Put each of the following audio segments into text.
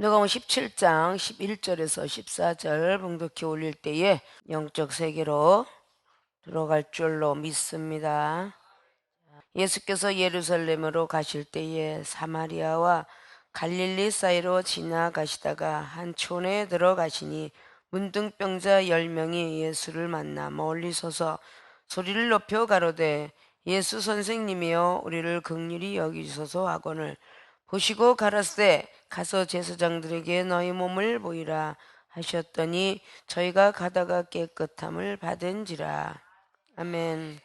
누가복음 17장 11절에서 14절 봉독해 올릴 때에 영적 세계로 들어갈 줄로 믿습니다. 예수께서 예루살렘으로 가실 때에 사마리아와 갈릴리 사이로 지나가시다가 한 촌에 들어가시니 문둥병자 10명이 예수를 만나 멀리 서서 소리를 높여 가로되 예수 선생님이여 우리를 긍휼히 여기소서 하거늘 보시고 가라사대 가서 제사장들에게 너희 몸을 보이라 하셨더니 저희가 가다가 깨끗함을 받은지라. 아멘.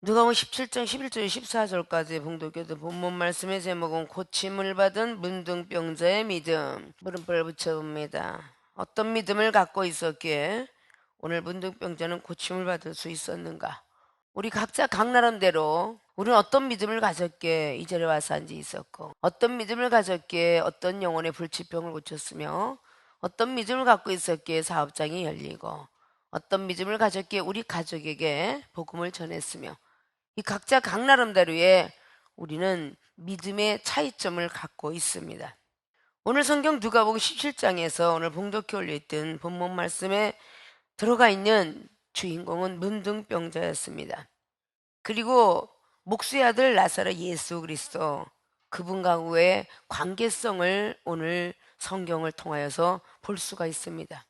누가복음 17장 11절 14절까지 봉독해도 본문 말씀의 제목은 고침을 받은 문둥병자의 믿음. 물음표를 붙여봅니다. 어떤 믿음을 갖고 있었기에 오늘 문둥병자는 고침을 받을 수 있었는가? 우리 각자 각 나름대로 우리는 어떤 믿음을 가졌기에 이 자리에 와서 앉아 있었고, 어떤 믿음을 가졌기에 어떤 영혼의 불치병을 고쳤으며, 어떤 믿음을 갖고 있었기에 사업장이 열리고, 어떤 믿음을 가졌기에 우리 가족에게 복음을 전했으며, 이 각자 각 나름대로의 우리는 믿음의 차이점을 갖고 있습니다. 오늘 성경 누가복음 17장에서 오늘 봉독해 올렸던 본문 말씀에 들어가 있는 주인공은 문둥병자였습니다. 그리고 목수의 아들 나사렛 예수 그리스도 그분과의 관계성을 오늘 성경을 통하여서 볼 수가 있습니다.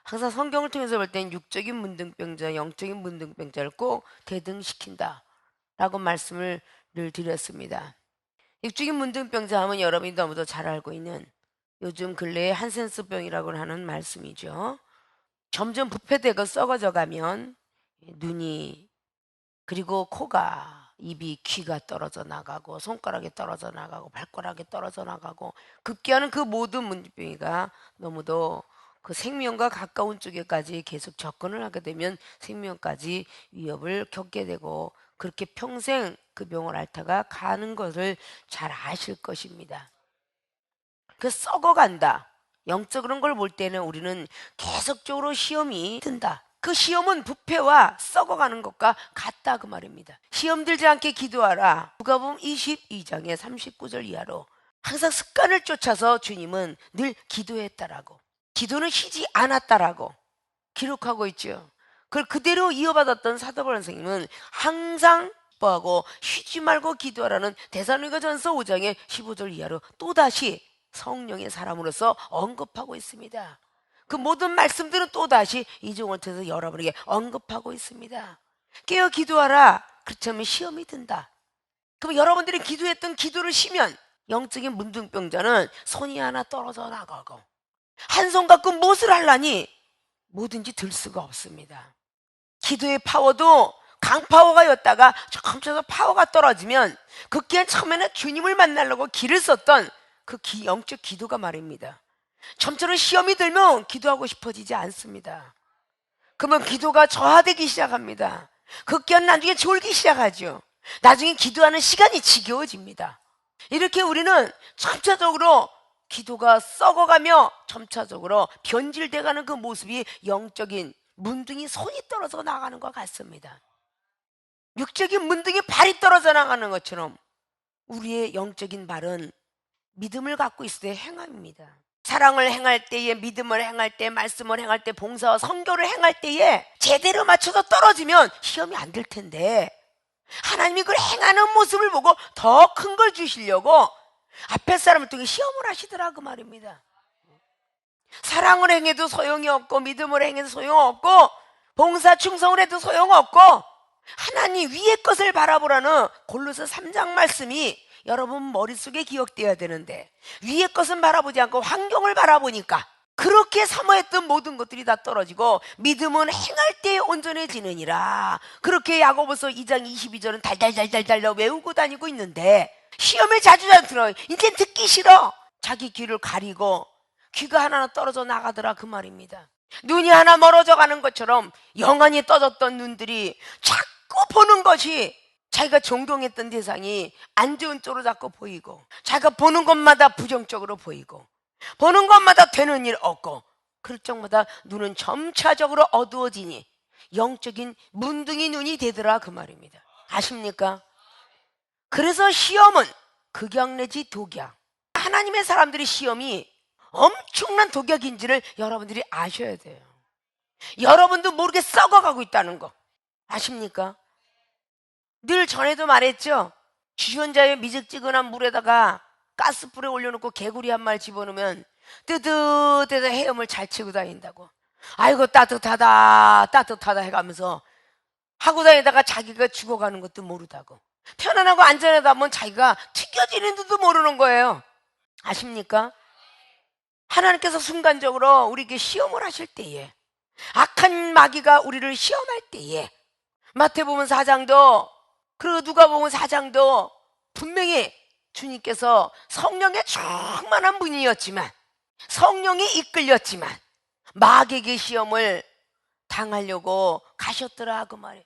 항상 성경을 통해서 볼 때는 육적인 문둥병자, 영적인 문둥병자를 꼭 대등시킨다 라고 말씀을 늘 드렸습니다. 육적인 문둥병자 하면 여러분이 너무도 잘 알고 있는 요즘 근래에 한센스병이라고 하는 말씀이죠. 점점 부패되고 썩어져 가면 눈이, 그리고 코가, 입이, 귀가 떨어져 나가고 손가락이 떨어져 나가고 발가락이 떨어져 나가고 급기야는 그 모든 문둥병이가 너무도 그 생명과 가까운 쪽에까지 계속 접근을 하게 되면 생명까지 위협을 겪게 되고 그렇게 평생 그 병을 앓다가 가는 것을 잘 아실 것입니다. 그 썩어간다. 영적으로 걸 볼 때는 우리는 계속적으로 시험이 든다. 그 시험은 부패와 썩어가는 것과 같다 그 말입니다. 시험 들지 않게 기도하라. 누가복음 22장의 39절 이하로 항상 습관을 쫓아서 주님은 늘 기도했다라고, 기도는 쉬지 않았다라고 기록하고 있죠. 그걸 그대로 이어받았던 사도 바울 선생님은 항상 기뻐하고 쉬지 말고 기도하라는 데살로니가전서 5장의 15절 이하로 또다시 성령의 사람으로서 언급하고 있습니다. 그 모든 말씀들은 또다시 이종을 통해서 여러분에게 언급하고 있습니다. 깨어 기도하라. 그렇지 않으면 시험이 든다. 그럼 여러분들이 기도했던 기도를 쉬면 영적인 문둥병자는 손이 하나 떨어져 나가고 한 손 갖고 무엇을 하려니 뭐든지 들 수가 없습니다. 기도의 파워도 강파워가였다가 점차 파워가 떨어지면 극기한 처음에는 주님을 만나려고 길을 썼던 그 영적 기도가 말입니다. 점차로 시험이 들면 기도하고 싶어지지 않습니다. 그러면 기도가 저하되기 시작합니다. 극기한 나중에 졸기 시작하죠. 나중에 기도하는 시간이 지겨워집니다. 이렇게 우리는 점차적으로 기도가 썩어가며 점차적으로 변질돼가는 그 모습이 영적인 문둥이 손이 떨어져 나가는 것 같습니다. 육적인 문둥이 발이 떨어져 나가는 것처럼 우리의 영적인 발은 믿음을 갖고 있을 때 행함입니다. 사랑을 행할 때에, 믿음을 행할 때, 말씀을 행할 때, 봉사와 선교를 행할 때에 제대로 맞춰서 떨어지면 시험이 안 될 텐데 하나님이 그걸 행하는 모습을 보고 더 큰 걸 주시려고 앞에 사람을 통해 시험을 하시더라 그 말입니다. 사랑을 행해도 소용이 없고 믿음을 행해도 소용없고 봉사 충성을 해도 소용없고 하나님 위의 것을 바라보라는 골로새 3장 말씀이 여러분 머릿속에 기억되어야 되는데 위의 것은 바라보지 않고 환경을 바라보니까 그렇게 사모했던 모든 것들이 다 떨어지고 믿음은 행할 때 온전해지느니라. 그렇게 야고보서 2장 22절은 달달달달달 외우고 다니고 있는데 시험을 자주 들어 이제 듣기 싫어. 자기 귀를 가리고 귀가 하나하나 떨어져 나가더라 그 말입니다. 눈이 하나 멀어져 가는 것처럼 영안이 떠졌던 눈들이 자꾸 보는 것이 자기가 존경했던 대상이 안 좋은 쪽으로 자꾸 보이고 자기가 보는 것마다 부정적으로 보이고 보는 것마다 되는 일 없고 그럴 적마다 눈은 점차적으로 어두워지니 영적인 문둥이 눈이 되더라 그 말입니다. 아십니까? 그래서 시험은 극약 내지 독약. 하나님의 사람들이 시험이 엄청난 독약인지를 여러분들이 아셔야 돼요. 여러분도 모르게 썩어가고 있다는 거 아십니까? 늘 전에도 말했죠. 주전자에 미적지근한 물에다가 가스불에 올려놓고 개구리 한 마리 집어넣으면 뜨뜻해서 헤엄을 잘 치고 다닌다고. 아이고 따뜻하다 따뜻하다 해가면서 하고 다니다가 자기가 죽어가는 것도 모르다고. 편안하고 안전하다 보면 자기가 튀겨지는 줄도 모르는 거예요. 아십니까? 하나님께서 순간적으로 우리에게 시험을 하실 때에, 악한 마귀가 우리를 시험할 때에, 마태복음 4장도 그리고 누가복음 4장도 분명히 주님께서 성령의 충만한 분이었지만, 성령에 이끌렸지만 마귀에게 시험을 당하려고 가셨더라 그 말이에요.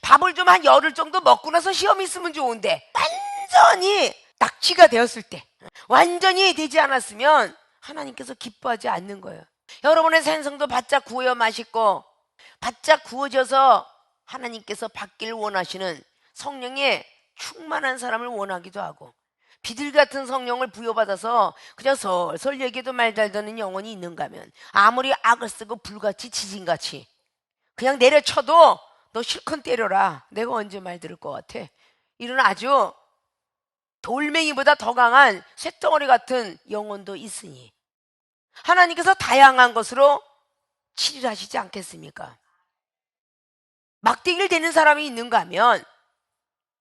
밥을 좀 한 열흘 정도 먹고 나서 시험이 있으면 좋은데, 완전히 낙취가 되었을 때, 완전히 되지 않았으면 하나님께서 기뻐하지 않는 거예요. 여러분의 생성도 바짝 구워야 맛있고, 바짝 구워져서 하나님께서 받길 원하시는 성령의 충만한 사람을 원하기도 하고, 비둘기 같은 성령을 부여받아서 그냥 설설 얘기해도 말 잘 듣는 영혼이 있는가 하면, 아무리 악을 쓰고 불같이 지진같이 그냥 내려쳐도 너 실컷 때려라, 내가 언제 말 들을 것 같아, 이런 아주 돌멩이보다 더 강한 쇳덩어리 같은 영혼도 있으니 하나님께서 다양한 것으로 치료를 하시지 않겠습니까? 막대기를 대는 사람이 있는가 하면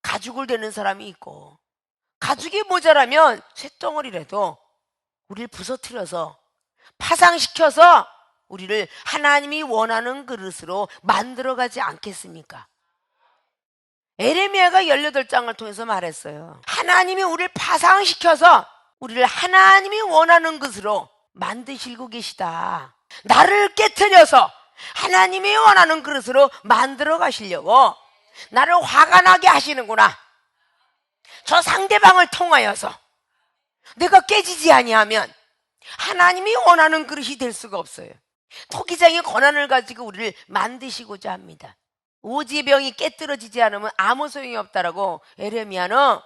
가죽을 대는 사람이 있고, 가죽이 모자라면 쇳덩어리라도 우리를 부서뜨려서 파상시켜서 우리를 하나님이 원하는 그릇으로 만들어가지 않겠습니까? 에레미야가 18장을 통해서 말했어요. 하나님이 우리를 파상시켜서 우리를 하나님이 원하는 것으로 만드시고 계시다. 나를 깨트려서 하나님이 원하는 그릇으로 만들어 가시려고 나를 화가 나게 하시는구나. 저 상대방을 통하여서 내가 깨지지 아니하면 하나님이 원하는 그릇이 될 수가 없어요. 토기장의 권한을 가지고 우리를 만드시고자 합니다. 오지병이 깨뜨려지지 않으면 아무 소용이 없다라고 에레미야는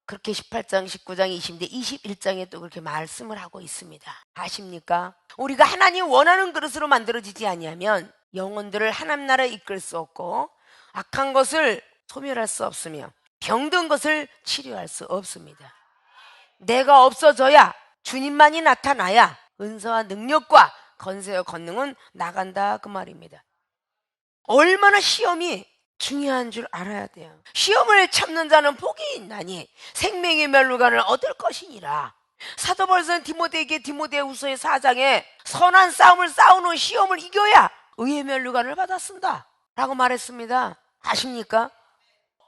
그렇게 18장, 19장, 20대, 21장에 또 그렇게 말씀을 하고 있습니다. 아십니까? 우리가 하나님 원하는 그릇으로 만들어지지 아니하면 영혼들을 하나님 나라에 이끌 수 없고, 악한 것을 소멸할 수 없으며 병든 것을 치료할 수 없습니다. 내가 없어져야, 주님만이 나타나야 은사와 능력과 건세와 권능은 나간다 그 말입니다. 얼마나 시험이 중요한 줄 알아야 돼요. 시험을 참는 자는 복이 있나니 생명의 면류관을 얻을 것이니라. 사도 바울은 디모데에게 디모데후서의 4장에 선한 싸움을 싸우는 시험을 이겨야 의의 면류관을 받았습니다 라고 말했습니다. 아십니까?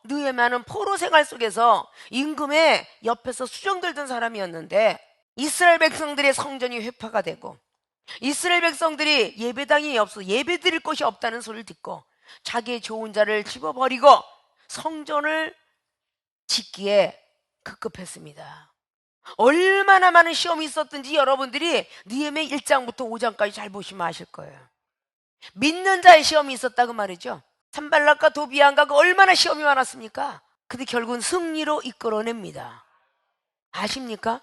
느헤미야는 포로 생활 속에서 임금의 옆에서 수정 들던 사람이었는데, 이스라엘 백성들의 성전이 회파가 되고 이스라엘 백성들이 예배당이 없어 예배 드릴 곳이 없다는 소리를 듣고 자기의 좋은 자를 집어버리고 성전을 짓기에 급급했습니다. 얼마나 많은 시험이 있었든지 여러분들이 느헤미야 1장부터 5장까지 잘 보시면 아실 거예요. 믿는 자의 시험이 있었다고 말이죠. 산발락과 도비안과 그 얼마나 시험이 많았습니까? 근데 결국은 승리로 이끌어냅니다. 아십니까?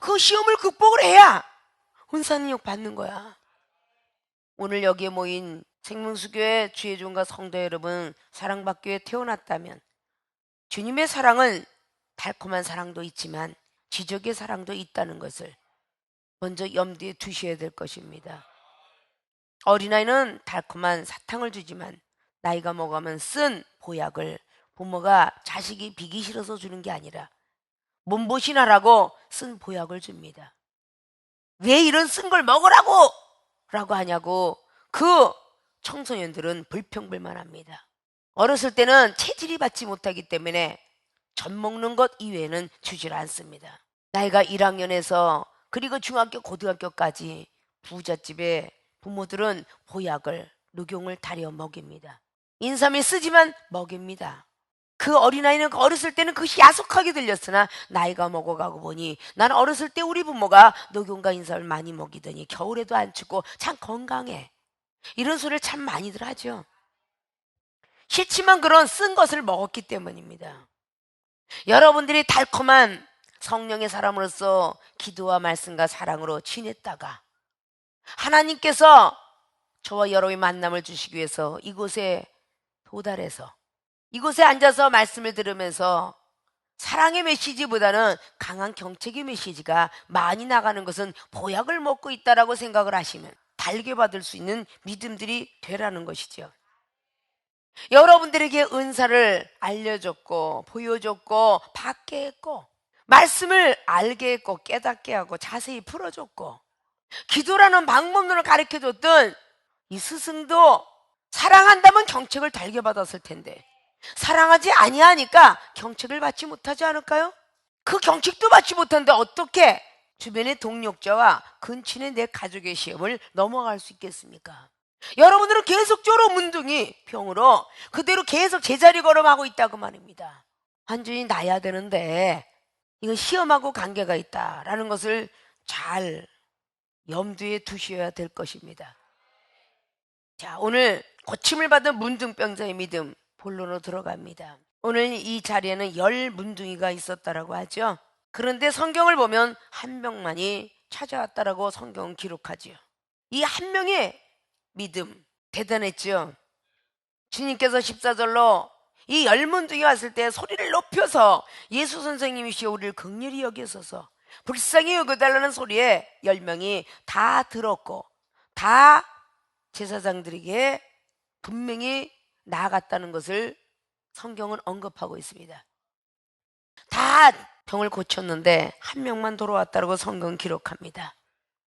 그 시험을 극복을 해야 은사능력 받는 거야. 오늘 여기에 모인 생명수교회 주의 종과 성도 여러분, 사랑받기 위해 태어났다면 주님의 사랑은 달콤한 사랑도 있지만 지적의 사랑도 있다는 것을 먼저 염두에 두셔야 될 것입니다. 어린아이는 달콤한 사탕을 주지만 나이가 먹으면 쓴 보약을 부모가 자식이 비기 싫어서 주는 게 아니라 몸보신하라고 쓴 보약을 줍니다. 왜 이런 쓴 걸 먹으라고 라고 하냐고 그 청소년들은 불평불만합니다. 어렸을 때는 체질이 받지 못하기 때문에 젖 먹는 것 이외에는 주질 않습니다. 나이가 1학년에서 그리고 중학교 고등학교까지 부잣집에 부모들은 보약을 녹용을 다려 먹입니다. 인삼이 쓰지만 먹입니다. 그 어린아이는 어렸을 때는 그것이 야속하게 들렸으나 나이가 먹어가고 보니 나는 어렸을 때 우리 부모가 녹용과 인삼을 많이 먹이더니 겨울에도 안 춥고 참 건강해, 이런 소리를 참 많이들 하죠. 싫지만 그런 쓴 것을 먹었기 때문입니다. 여러분들이 달콤한 성령의 사람으로서 기도와 말씀과 사랑으로 지냈다가 하나님께서 저와 여러분의 만남을 주시기 위해서 이곳에 도달해서 이곳에 앉아서 말씀을 들으면서 사랑의 메시지보다는 강한 경책의 메시지가 많이 나가는 것은 보약을 먹고 있다라고 생각을 하시면 달게 받을 수 있는 믿음들이 되라는 것이죠. 여러분들에게 은사를 알려줬고 보여줬고 받게 했고 말씀을 알게 했고 깨닫게 하고 자세히 풀어줬고 기도라는 방법론을 가르쳐줬던 이 스승도 사랑한다면 경책을 달게 받았을 텐데 사랑하지 아니하니까 경책을 받지 못하지 않을까요? 그 경책도 받지 못하는데 어떻게 주변의 동력자와 근친의 내 가족의 시험을 넘어갈 수 있겠습니까? 여러분들은 계속적으로 문둥이 병으로 그대로 계속 제자리 걸음하고 있다고 말입니다. 완전히 나야 되는데 이건 시험하고 관계가 있다라는 것을 잘 염두에 두셔야 될 것입니다. 자, 오늘 고침을 받은 문둥병자의 믿음 본론으로 들어갑니다. 오늘 이 자리에는 10 문둥이가 있었다라고 하죠. 그런데 성경을 보면 한 명만이 찾아왔다라고 성경은 기록하지요. 이 한 명의 믿음 대단했죠. 주님께서 14절로 이 10 문둥이 왔을 때 소리를 높여서 예수 선생님이시여 우리를 긍휼히 여기소서 불쌍히 여겨달라는 소리에 10명이 다 들었고 다 제사장들에게 분명히 나아갔다는 것을 성경은 언급하고 있습니다. 다 병을 고쳤는데 한 명만 돌아왔다고 성경은 기록합니다.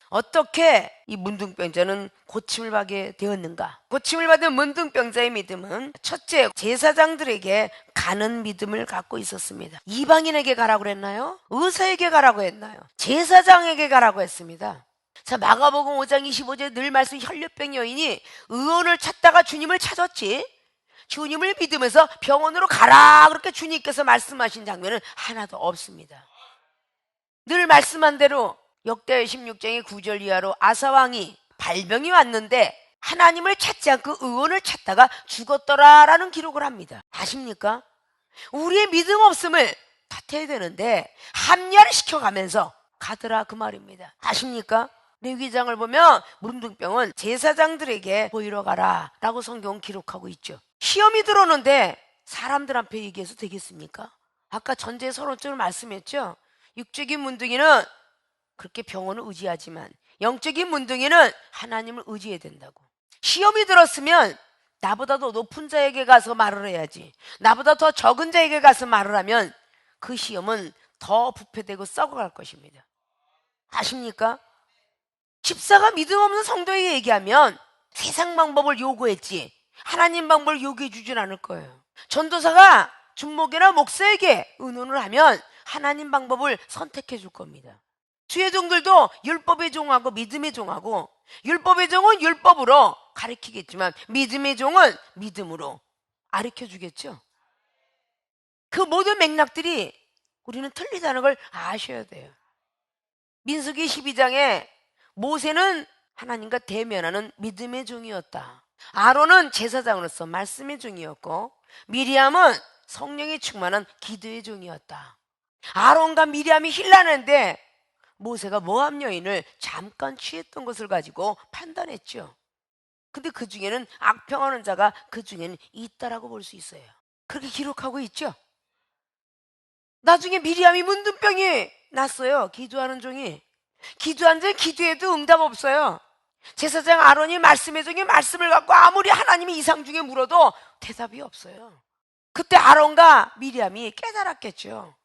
어떻게 이 문둥병자는 고침을 받게 되었는가? 고침을 받은 문둥병자의 믿음은 첫째, 제사장들에게 가는 믿음을 갖고 있었습니다. 이방인에게 가라고 했나요? 의사에게 가라고 했나요? 제사장에게 가라고 했습니다. 자, 마가복음 5장 25절에 늘 말씀 혈류병 여인이 의원을 찾다가 주님을 찾았지 주님을 믿으면서 병원으로 가라 그렇게 주님께서 말씀하신 장면은 하나도 없습니다. 늘 말씀한 대로 역대 16장의 9절 이하로 아사왕이 발병이 왔는데 하나님을 찾지 않고 의원을 찾다가 죽었더라라는 기록을 합니다. 아십니까? 우리의 믿음 없음을 탓해야 되는데 합리화를 시켜가면서 가더라 그 말입니다. 아십니까? 레위기장을 보면 문둥병은 제사장들에게 보이러 가라 라고 성경은 기록하고 있죠. 시험이 들어오는데 사람들 앞에 얘기해서 되겠습니까? 아까 전제 서론적으로 말씀했죠. 육적인 문둥이는 그렇게 병원을 의지하지만 영적인 문둥이는 하나님을 의지해야 된다고. 시험이 들었으면 나보다 더 높은 자에게 가서 말을 해야지 나보다 더 적은 자에게 가서 말을 하면 그 시험은 더 부패되고 썩어갈 것입니다. 아십니까? 집사가 믿음 없는 성도에게 얘기하면 세상 방법을 요구했지 하나님 방법을 요구해 주진 않을 거예요. 전도사가 준목이나 목사에게 의논을 하면 하나님 방법을 선택해 줄 겁니다. 주의 종들도 율법의 종하고 믿음의 종하고 율법의 종은 율법으로 가르치겠지만 믿음의 종은 믿음으로 가르쳐 주겠죠. 그 모든 맥락들이 우리는 틀리다는 걸 아셔야 돼요. 민수기 12장에 모세는 하나님과 대면하는 믿음의 종이었다. 아론은 제사장으로서 말씀의 종이었고 미리암은 성령이 충만한 기도의 종이었다. 아론과 미리암이 힐난했는데 모세가 모압 여인을 잠깐 취했던 것을 가지고 판단했죠. 근데 그 중에는 악평하는 자가 그 중에는 있다라고 볼 수 있어요. 그렇게 기록하고 있죠. 나중에 미리암이 문둥병이 났어요. 기도하는 종이. 기도한 자 기도해도 응답 없어요. 제사장 아론이 말씀의 종이 말씀을 갖고 아무리 하나님이 이상 중에 물어도 대답이 없어요. 그때 아론과 미리암이 깨달았겠죠.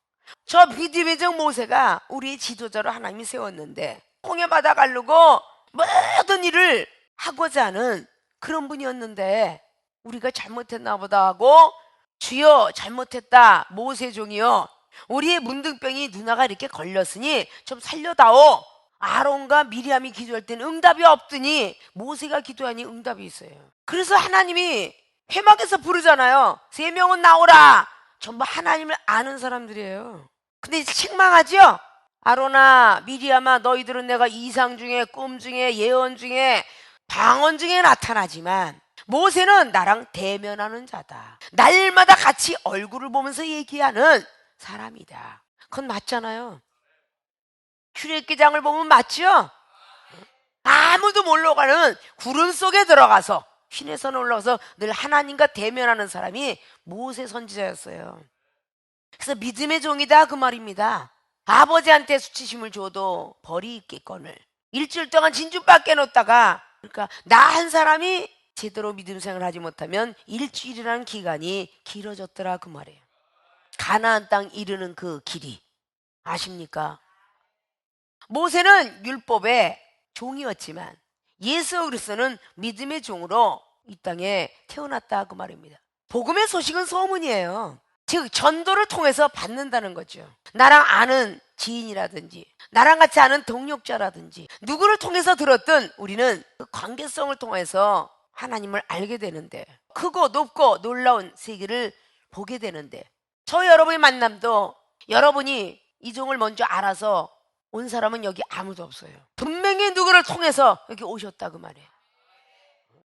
저 믿음의 종 모세가 우리의 지도자로 하나님이 세웠는데 홍해 바다 가르고 모든 일을 하고자 하는 그런 분이었는데 우리가 잘못했나 보다 하고 주여 잘못했다 모세 종이여 우리의 문둥병이 누나가 이렇게 걸렸으니 좀 살려다오. 아론과 미리암이 기도할 때는 응답이 없더니 모세가 기도하니 응답이 있어요. 그래서 하나님이 회막에서 부르잖아요. 3명은 나오라. 전부 하나님을 아는 사람들이에요. 근데 이제 책망하죠. 아론아 미리암아 너희들은 내가 이상 중에 꿈 중에 예언 중에 방언 중에 나타나지만 모세는 나랑 대면하는 자다. 날마다 같이 얼굴을 보면서 얘기하는 사람이다. 그건 맞잖아요. 출애굽기장을 보면 맞죠? 아무도 몰러 가는 구름 속에 들어가서 신의 산에 올라가서 늘 하나님과 대면하는 사람이 모세 선지자였어요. 그래서 믿음의 종이다 그 말입니다. 아버지한테 수치심을 줘도 벌이 있겠거늘. 일주일 동안 진주밖에 놓다가, 그러니까 나 한 사람이 제대로 믿음 생활을 하지 못하면 일주일이라는 기간이 길어졌더라 그 말이에요. 가나안 땅 이르는 그 길이 아십니까? 모세는 율법의 종이었지만 예수 그리스도는 믿음의 종으로 이 땅에 태어났다 그 말입니다. 복음의 소식은 소문이에요. 즉 전도를 통해서 받는다는 거죠. 나랑 아는 지인이라든지 나랑 같이 아는 동력자라든지 누구를 통해서 들었든 우리는 그 관계성을 통해서 하나님을 알게 되는데, 크고 높고 놀라운 세계를 보게 되는데, 저 여러분의 만남도 여러분이 이 종을 먼저 알아서 온 사람은 여기 아무도 없어요. 분명히 누구를 통해서 여기 오셨다 그 말이에요.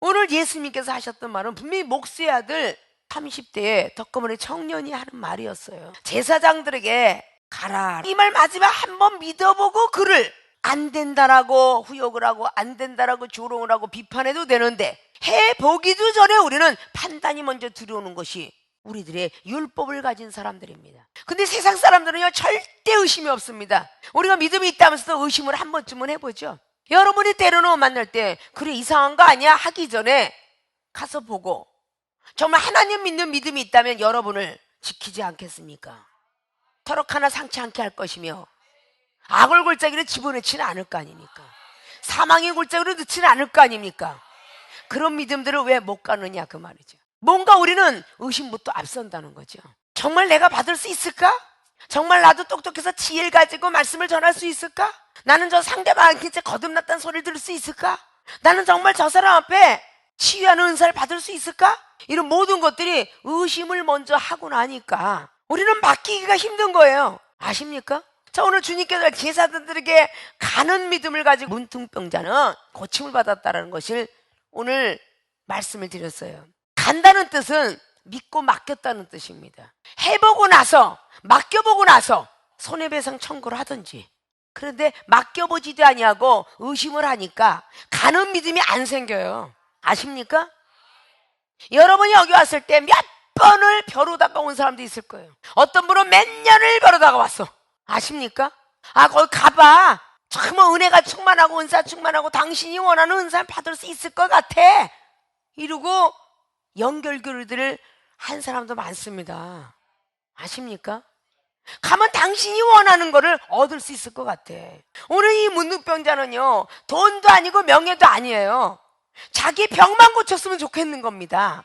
오늘 예수님께서 하셨던 말은 분명히 목수의 아들 30대의 덕거머리 청년이 하는 말이었어요. 제사장들에게 가라, 이 말 마지막 한번 믿어보고 그를 안 된다라고 후욕을 하고 안 된다라고 조롱을 하고 비판해도 되는데, 해보기도 전에 우리는 판단이 먼저 들어오는 것이 우리들의 율법을 가진 사람들입니다. 근데 세상 사람들은요 절대 의심이 없습니다. 우리가 믿음이 있다면서도 의심을 한 번쯤은 해보죠. 여러분이 때로는 만날 때 그래 이상한 거 아니야 하기 전에 가서 보고 정말 하나님 믿는 믿음이 있다면 여러분을 지키지 않겠습니까? 터럭 하나 상치 않게 할 것이며 악을 골짜기를 집어넣지는 않을 거 아닙니까? 사망의 골짜기로 넣지는 않을 거 아닙니까? 그런 믿음들을 왜 못 가느냐 그 말이죠. 뭔가 우리는 의심부터 앞선다는 거죠. 정말 내가 받을 수 있을까? 정말 나도 똑똑해서 지혜를 가지고 말씀을 전할 수 있을까? 나는 저 상대방한테 거듭났다는 소리를 들을 수 있을까? 나는 정말 저 사람 앞에 치유하는 은사를 받을 수 있을까? 이런 모든 것들이 의심을 먼저 하고 나니까 우리는 맡기기가 힘든 거예요. 아십니까? 자, 오늘 주님께서 제사장들에게 가는 믿음을 가지고 문둥병자는 고침을 받았다는 것을 오늘 말씀을 드렸어요. 간다는 뜻은 믿고 맡겼다는 뜻입니다. 해보고 나서 맡겨보고 나서 손해배상 청구를 하든지, 그런데 맡겨보지도 아니하고 의심을 하니까 가는 믿음이 안 생겨요. 아십니까? 여러분이 여기 왔을 때 몇 번을 벼르다가 온 사람도 있을 거예요. 어떤 분은 몇 년을 벼르다가 왔어. 아십니까? 아, 거기 가봐. 정말 은혜가 충만하고 은사 충만하고 당신이 원하는 은사를 받을 수 있을 것 같아 이러고 연결교류들을 한 사람도 많습니다. 아십니까? 가면 당신이 원하는 거를 얻을 수 있을 것 같아. 오늘 이 문둥병자는요 돈도 아니고 명예도 아니에요. 자기 병만 고쳤으면 좋겠는 겁니다.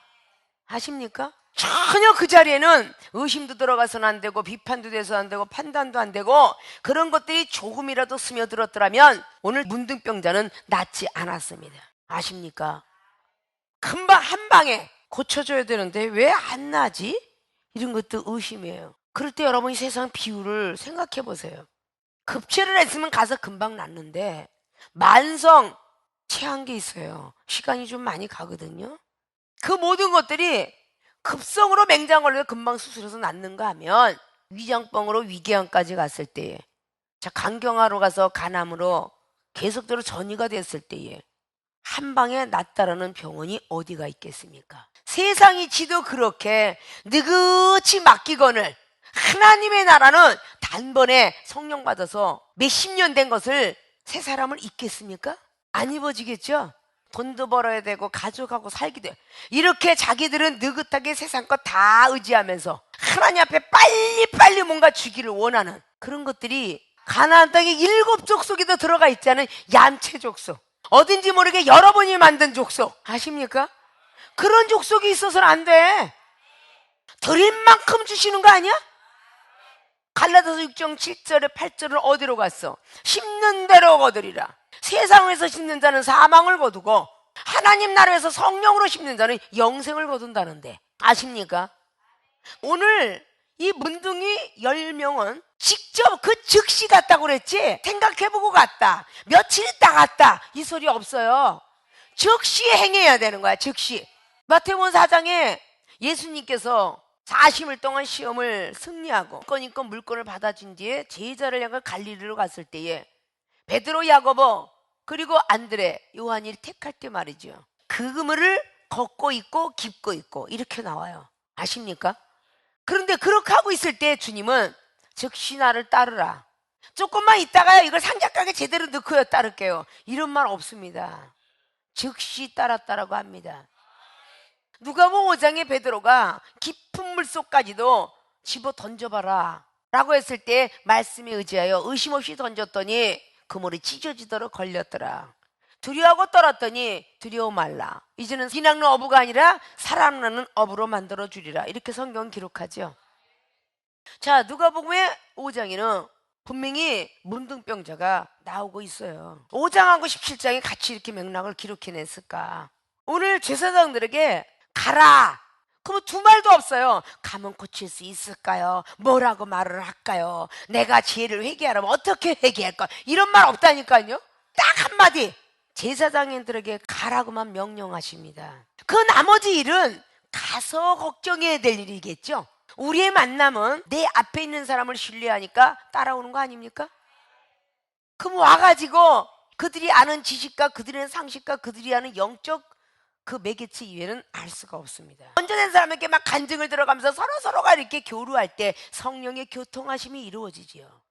아십니까? 전혀 그 자리에는 의심도 들어가서는 안 되고 비판도 돼서 안 되고 판단도 안 되고 그런 것들이 조금이라도 스며들었더라면 오늘 문둥병자는 낫지 않았습니다. 아십니까? 금방 한 방에 고쳐줘야 되는데 왜 안 나지? 이런 것도 의심이에요. 그럴 때 여러분이 세상 비유를 생각해 보세요. 급체를 했으면 가서 금방 낫는데 만성 체한 게 있어요. 시간이 좀 많이 가거든요. 그 모든 것들이 급성으로 맹장 걸려서 금방 수술해서 낫는가 하면 위장병으로 위궤양까지 갔을 때에, 자, 간경화로 가서 간암으로 계속적으로 전이가 됐을 때에 한 방에 낫다라는 병원이 어디가 있겠습니까? 세상이 지도 그렇게 느긋이 맡기거늘 하나님의 나라는 단번에 성령 받아서 몇십 년 된 것을 세 사람을 잊겠습니까? 안 입어지겠죠? 돈도 벌어야 되고 가족하고 살기도 해요. 이렇게 자기들은 느긋하게 세상 것 다 의지하면서 하나님 앞에 빨리빨리 뭔가 주기를 원하는 그런 것들이 가나안 땅에 7 족속에도 들어가 있지 않은 얌체 족속, 어딘지 모르게 여러분이 만든 족속 아십니까? 그런 족속이 있어서는 안 돼. 드릴 만큼 주시는 거 아니야? 갈라디아서 6장 7절에 8절은 어디로 갔어? 심는 대로 거두리라. 세상에서 심는 자는 사망을 거두고 하나님 나라에서 성령으로 심는 자는 영생을 거둔다는데 아십니까? 오늘 이 문둥이 10명은 직접 그 즉시 갔다고 그랬지 생각해보고 갔다, 며칠 있다 갔다 이 소리 없어요. 즉시 행해야 되는 거야. 즉시. 마태복음 4장에 예수님께서 40일 동안 시험을 승리하고 인권 물권을 받아준 뒤에 제자를 향해 갈릴리로 갔을 때에 베드로, 야고보 그리고 안드레, 요한이 택할 때 말이죠. 그 그물을 걷고 있고 깁고 있고 이렇게 나와요. 아십니까? 그런데 그렇게 하고 있을 때 주님은 즉시 나를 따르라. 조금만 있다가요 이걸 상작하게 제대로 넣고요 따를게요. 이런 말 없습니다. 즉시 따랐다라고 합니다. 누가복음 5장에 베드로가 깊은 물속까지도 집어 던져봐라 라고 했을 때 말씀에 의지하여 의심 없이 던졌더니 그물이 찢어지도록 걸렸더라. 두려워하고 떨었더니 두려워 말라. 이제는 비낙는 어부가 아니라 사랑나는 어부로 만들어 주리라. 이렇게 성경 기록하죠. 자, 누가복음의 5장에는 분명히 문둥병자가 나오고 있어요. 5장하고 17장에 같이 이렇게 맥락을 기록해냈을까? 오늘 제사장들에게 가라. 그러면 두 말도 없어요. 가면 고칠 수 있을까요? 뭐라고 말을 할까요? 내가 죄를 회개하라면 어떻게 회개할까? 이런 말 없다니까요. 딱 한마디. 제사장들에게 가라고만 명령하십니다. 그 나머지 일은 가서 걱정해야 될 일이겠죠. 우리의 만남은 내 앞에 있는 사람을 신뢰하니까 따라오는 거 아닙니까? 그럼 와가지고 그들이 아는 지식과 그들의 상식과 그들이 아는 영적 그 매개체 이외에는 알 수가 없습니다. 온전한 사람에게 막 간증을 들어가면서 서로가 이렇게 교류할 때 성령의 교통하심이 이루어지지요.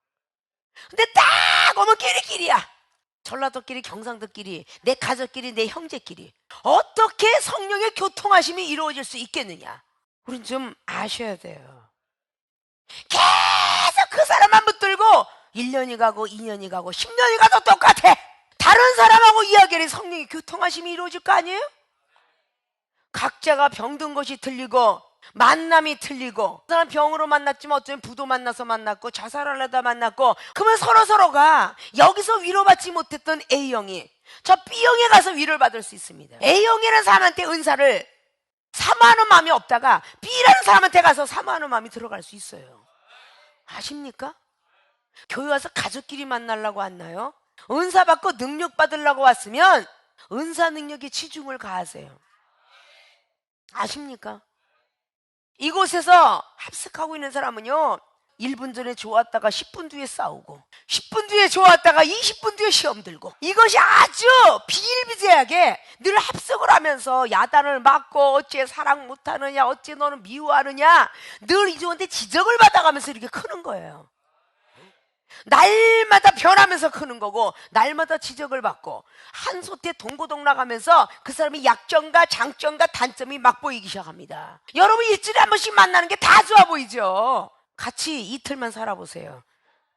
근데 딱 오면 끼리끼리야. 전라도끼리, 경상도끼리, 내 가족끼리, 내 형제끼리 어떻게 성령의 교통하심이 이루어질 수 있겠느냐? 우린 좀 아셔야 돼요. 계속 그 사람만 붙들고 1년이 가고 2년이 가고 10년이 가도 똑같아. 다른 사람하고 이야기를 성령의 교통하심이 이루어질 거 아니에요? 각자가 병든 것이 틀리고 만남이 틀리고 그 사람 병으로 만났지만 어쩌면 부도 만나서 만났고 자살하려다 만났고 그러면 서로가 여기서 위로받지 못했던 A형이 저 B형에 가서 위로를 받을 수 있습니다. A형이라는 사람한테 은사를 사모하는 마음이 없다가 B라는 사람한테 가서 사모하는 마음이 들어갈 수 있어요. 아십니까? 교회 와서 가족끼리 만나려고 왔나요? 은사 받고 능력 받으려고 왔으면 은사 능력에 치중을 가하세요. 아십니까? 이곳에서 합석하고 있는 사람은요 1분 전에 좋았다가 10분 뒤에 싸우고 10분 뒤에 좋았다가 20분 뒤에 시험 들고 이것이 아주 비일비재하게 늘 합석을 하면서 야단을 맞고 어째 사랑 못하느냐 어째 너는 미워하느냐 늘 이종한테 지적을 받아가면서 이렇게 크는 거예요. 날마다 변하면서 크는 거고 날마다 지적을 받고 한솥에 동고동락하면서 그 사람의 약점과 장점과 단점이 막 보이기 시작합니다. 여러분 일주일에 한 번씩 만나는 게 다 좋아 보이죠? 같이 이틀만 살아보세요.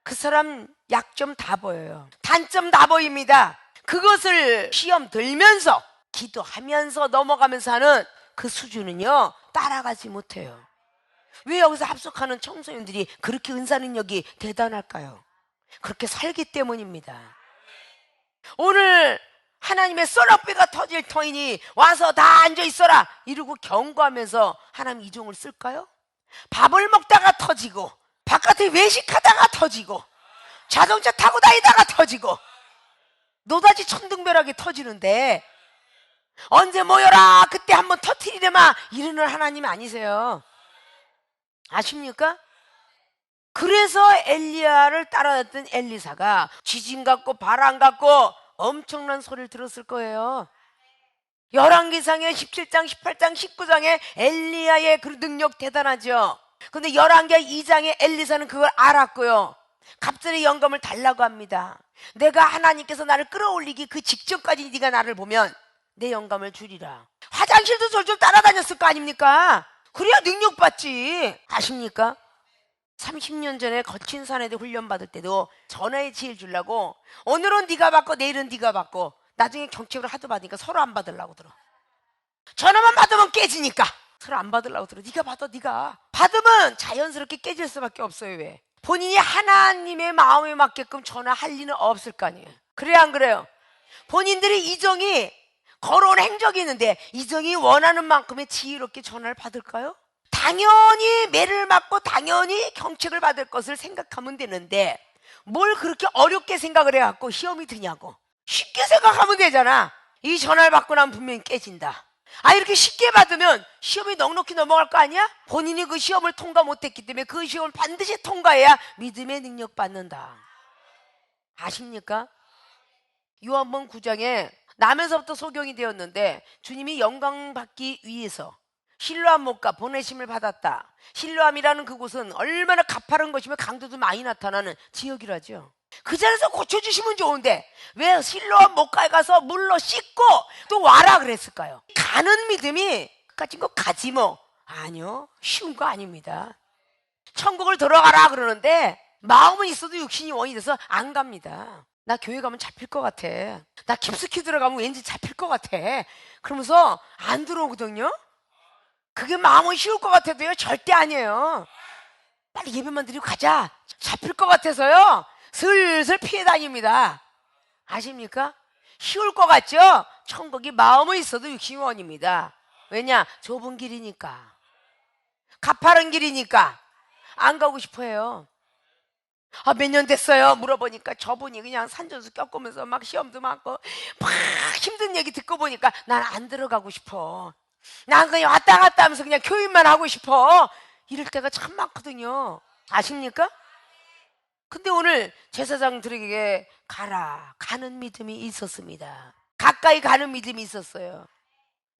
그 사람 약점 다 보여요. 단점 다 보입니다. 그것을 시험 들면서 기도하면서 넘어가면서 하는 그 수준은요 따라가지 못해요. 왜 여기서 합숙하는 청소년들이 그렇게 은사 능력이 대단할까요? 그렇게 살기 때문입니다. 오늘 하나님의 썰렁뼈가 터질 터이니 와서 다 앉아있어라 이러고 경고하면서 하나님 이 종을 쓸까요? 밥을 먹다가 터지고 바깥에 외식하다가 터지고 자동차 타고 다니다가 터지고 노다지 천둥벼락이 터지는데 언제 모여라 그때 한번 터트리려마 이러는 하나님 아니세요. 아십니까? 그래서 엘리야를 따라다녔던 엘리사가 지진 같고 바람 같고 엄청난 소리를 들었을 거예요. 열왕기상의 17장, 18장, 19장에 엘리야의 그 능력 대단하죠. 근데 열왕기 2장에 엘리사는 그걸 알았고요. 갑자기 영감을 달라고 합니다. 내가 하나님께서 나를 끌어올리기 그 직전까지 네가 나를 보면 내 영감을 주리라. 화장실도 졸졸 따라다녔을 거 아닙니까? 그래야 능력 받지. 아십니까? 30년 전에 거친 산에도 훈련 받을 때도 전화의 지혜를 주려고 오늘은 네가 받고 내일은 네가 받고 나중에 경책을 하도 받으니까 서로 안 받으려고 들어. 전화만 받으면 깨지니까 서로 안 받으려고 들어. 네가 받아. 네가 받으면 자연스럽게 깨질 수밖에 없어요. 왜? 본인이 하나님의 마음에 맞게끔 전화할 리는 없을 거 아니에요. 그래요 안 그래요? 본인들이 이정이 걸어온 행적이 있는데 이정이 원하는 만큼의 지혜롭게 전화를 받을까요? 당연히 매를 맞고 당연히 경책을 받을 것을 생각하면 되는데 뭘 그렇게 어렵게 생각을 해갖고 시험이 드냐고. 쉽게 생각하면 되잖아. 이 전화를 받고 나면 분명히 깨진다. 이렇게 쉽게 받으면 시험이 넉넉히 넘어갈 거 아니야? 본인이 그 시험을 통과 못했기 때문에 그 시험을 반드시 통과해야 믿음의 능력 받는다. 아십니까? 요한복음 9장에 나면서부터 소경이 되었는데 주님이 영광 받기 위해서 실로암 못가 보내심을 받았다. 실로암이라는 그곳은 얼마나 가파른 것이며 강도도 많이 나타나는 지역이라죠. 그 자리에서 고쳐주시면 좋은데 왜 실로암 못가에 가서 물로 씻고 또 와라 그랬을까요? 가는 믿음이 까진 거 가지 뭐. 아니요, 쉬운 거 아닙니다. 천국을 들어가라 그러는데 마음은 있어도 육신이 원이 돼서 안 갑니다. 나 교회 가면 잡힐 것 같아. 나 깊숙이 들어가면 왠지 잡힐 것 같아. 그러면서 안 들어오거든요. 그게 마음은 쉬울 것 같아도요, 절대 아니에요. 빨리 예배만 드리고 가자. 잡힐 것 같아서요, 슬슬 피해 다닙니다. 아십니까? 쉬울 것 같죠? 천국이 마음은 있어도 육신이 원입니다. 왜냐? 좁은 길이니까, 가파른 길이니까 안 가고 싶어 해요. 몇 년 됐어요? 물어보니까 저분이 그냥 산전수 겪으면서 막 시험도 많고 막 힘든 얘기 듣고 보니까 난 안 들어가고 싶어. 난 그냥 왔다 갔다 하면서 그냥 교인만 하고 싶어. 이럴 때가 참 많거든요. 아십니까? 근데 오늘 제사장들에게 가는 믿음이 있었습니다. 가까이 가는 믿음이 있었어요.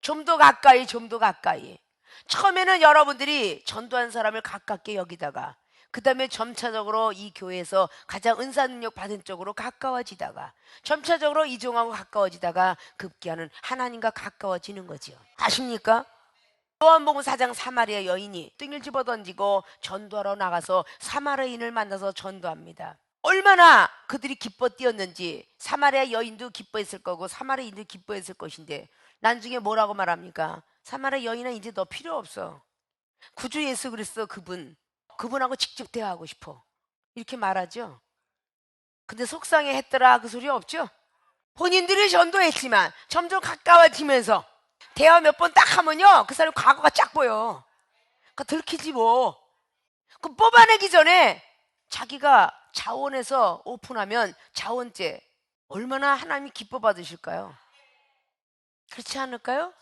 좀 더 가까이, 좀 더 가까이. 처음에는 여러분들이 전도한 사람을 가깝게 여기다가 그 다음에 점차적으로 이 교회에서 가장 은사 능력 받은 쪽으로 가까워지다가 점차적으로 이종하고 가까워지다가 급기야는 하나님과 가까워지는 거죠. 아십니까? 요한복음 4장 사마리아 여인이 등을 집어던지고 전도하러 나가서 사마리아인을 만나서 전도합니다. 얼마나 그들이 기뻐 뛰었는지 사마리아 여인도 기뻐했을 거고 사마리아인도 기뻐했을 것인데 나중에 뭐라고 말합니까? 사마리아 여인은 이제 너 필요 없어. 구주 예수 그리스도 그분하고 직접 대화하고 싶어. 이렇게 말하죠. 근데 속상해 했더라 그 소리 없죠? 본인들이 전도했지만 점점 가까워지면서 대화 몇 번 딱 하면요, 그 사람 과거가 쫙 보여. 그러니까 들키지 뭐. 그 뽑아내기 전에 자기가 자원에서 오픈하면 자원죄 얼마나 하나님이 기뻐 받으실까요? 그렇지 않을까요?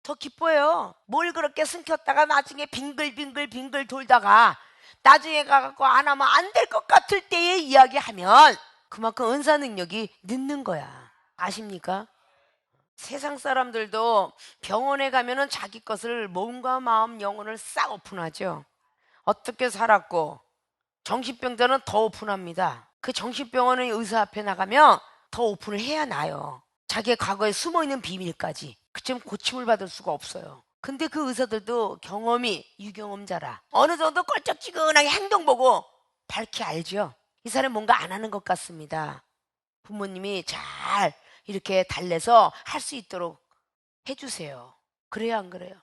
더 기뻐요. 뭘 그렇게 숨겼다가 나중에 빙글빙글 돌다가 나중에 가갖고 안 하면 안 될 것 같을 때에 이야기하면 그만큼 은사 능력이 늦는 거야. 아십니까? 세상 사람들도 병원에 가면은 자기 것을 몸과 마음, 영혼을 싹 오픈하죠. 어떻게 살았고, 정신병자는 더 오픈합니다. 그 정신병원의 의사 앞에 나가면 더 오픈을 해야 나요. 자기의 과거에 숨어있는 비밀까지. 그쯤 고침을 받을 수가 없어요. 근데 그 의사들도 경험이 유경험자라 어느 정도 껄쩍지근하게 행동 보고 밝히 알죠. 이 사람이 뭔가 안 하는 것 같습니다. 부모님이 잘 이렇게 달래서 할 수 있도록 해주세요. 그래요, 안 그래요?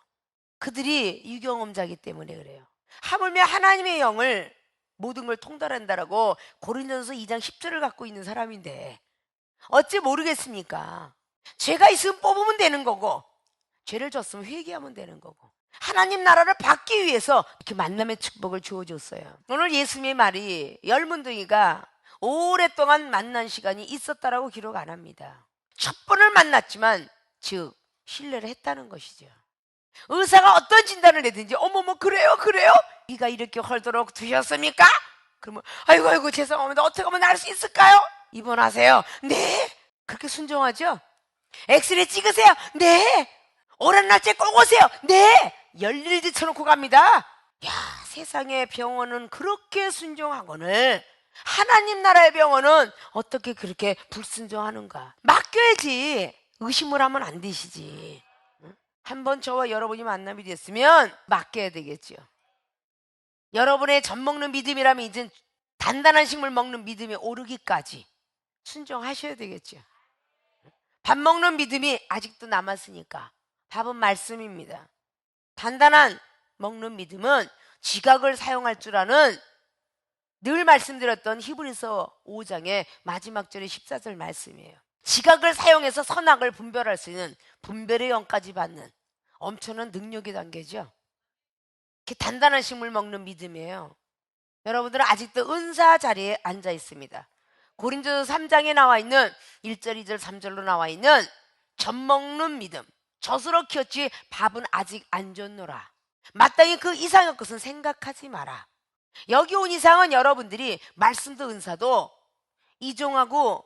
그들이 유경험자이기 때문에 그래요. 하물며 하나님의 영을 모든 걸 통달한다라고 고린도전서 2장 10절을 갖고 있는 사람인데 어찌 모르겠습니까? 죄가 있으면 뽑으면 되는 거고 죄를 졌으면 회개하면 되는 거고 하나님 나라를 받기 위해서 이렇게 만남의 축복을 주어줬어요. 오늘 예수님의 말이 열문둥이가 오랫동안 만난 시간이 있었다라고 기록 안 합니다. 첫 번을 만났지만 즉 신뢰를 했다는 것이죠. 의사가 어떤 진단을 내든지 어머머 그래요? 이가 이렇게 헐도록 두셨습니까? 그러면 아이고 죄송합니다. 어떻게 하면 나을 수 있을까요? 입원하세요. 네. 그렇게 순종하죠. 엑스레이 찍으세요. 네. 오랜 날짜 꼭 오세요. 네. 열일지 쳐놓고 갑니다. 야, 세상의 병원은 그렇게 순종하거늘 하나님 나라의 병원은 어떻게 그렇게 불순종하는가? 맡겨야지. 의심을 하면 안 되시지. 한번 저와 여러분이 만남이 됐으면 맡겨야 되겠죠. 여러분의 젖 먹는 믿음이라면 이제 단단한 식물 먹는 믿음에 오르기까지 순종하셔야 되겠죠. 밥 먹는 믿음이 아직도 남았으니까 밥은 말씀입니다. 단단한 먹는 믿음은 지각을 사용할 줄 아는 늘 말씀드렸던 히브리서 5장의 마지막 절의 14절 말씀이에요. 지각을 사용해서 선악을 분별할 수 있는 분별의 영까지 받는 엄청난 능력이 담겨져. 이렇게 단단한 식물 먹는 믿음이에요. 여러분들은 아직도 은사 자리에 앉아 있습니다. 고린도서 3장에 나와 있는 1절, 2절, 3절로 나와 있는 젖 먹는 믿음, 젖으로 키웠지 밥은 아직 안 줬노라. 마땅히 그 이상의 것은 생각하지 마라. 여기 온 이상은 여러분들이 말씀도 은사도 이종하고